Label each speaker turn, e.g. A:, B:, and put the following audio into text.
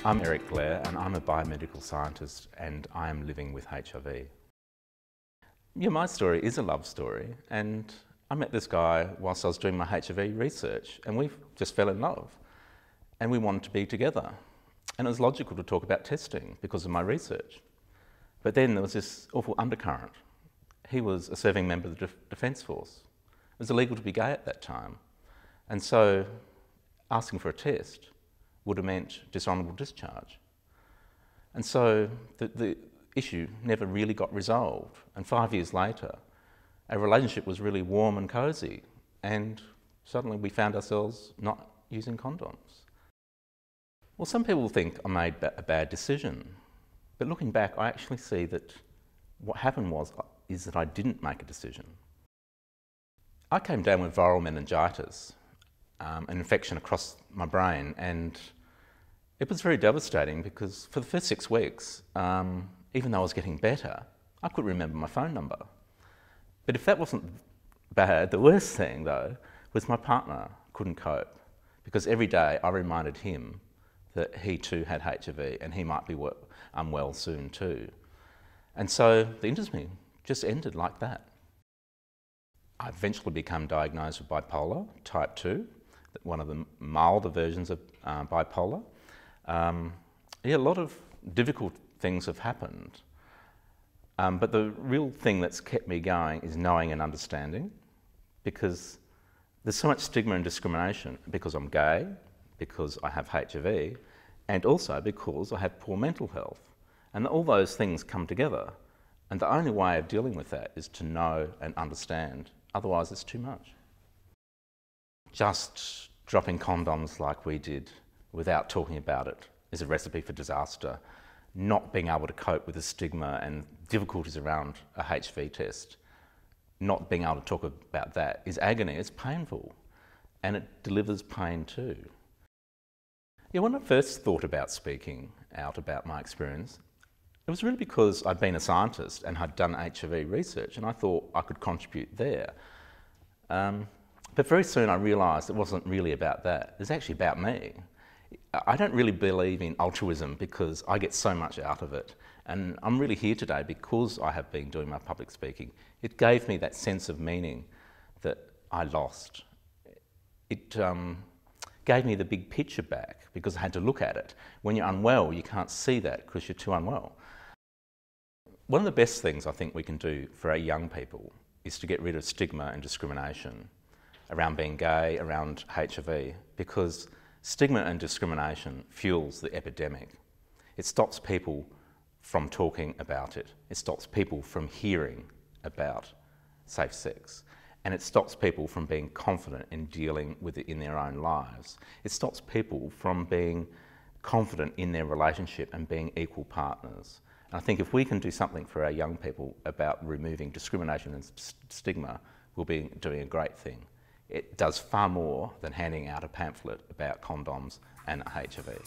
A: I'm Eric Blair and I'm a biomedical scientist and I am living with HIV. Yeah, my story is a love story, and I met this guy whilst I was doing my HIV research, and we just fell in love and we wanted to be together. And it was logical to talk about testing because of my research. But then there was this awful undercurrent. He was a serving member of the Defence Force. It was illegal to be gay at that time. And so asking for a test would have meant dishonourable discharge. And so the issue never really got resolved. And 5 years later, our relationship was really warm and cosy. And suddenly we found ourselves not using condoms. Well, some people think I made a bad decision. But looking back, I actually see that what happened is that I didn't make a decision. I came down with viral meningitis, an infection across my brain, and it was very devastating because for the first 6 weeks, even though I was getting better, I couldn't remember my phone number. But if that wasn't bad, the worst thing though was my partner couldn't cope, because every day I reminded him that he too had HIV and he might be unwell soon too. And so the intimacy just ended like that. I eventually became diagnosed with bipolar type 2, one of the milder versions of bipolar. A lot of difficult things have happened. But the real thing that's kept me going is knowing and understanding, because there's so much stigma and discrimination because I'm gay, because I have HIV, and also because I have poor mental health. And all those things come together. And the only way of dealing with that is to know and understand, otherwise it's too much. Just dropping condoms like we did without talking about it is a recipe for disaster. Not being able to cope with the stigma and difficulties around a HIV test, not being able to talk about that is agony, it's painful, and it delivers pain too. Yeah, when I first thought about speaking out about my experience, it was really because I'd been a scientist and had done HIV research, and I thought I could contribute there. But very soon I realised it wasn't really about that, it was actually about me. I don't really believe in altruism because I get so much out of it, and I'm really here today because I have been doing my public speaking. It gave me that sense of meaning that I lost. It gave me the big picture back because I had to look at it. When you're unwell, you can't see that because you're too unwell. One of the best things I think we can do for our young people is to get rid of stigma and discrimination around being gay, around HIV, because stigma and discrimination fuels the epidemic. It stops people from talking about it. It stops people from hearing about safe sex. And it stops people from being confident in dealing with it in their own lives. It stops people from being confident in their relationship and being equal partners. And I think if we can do something for our young people about removing discrimination and stigma, we'll be doing a great thing. It does far more than handing out a pamphlet about condoms and HIV.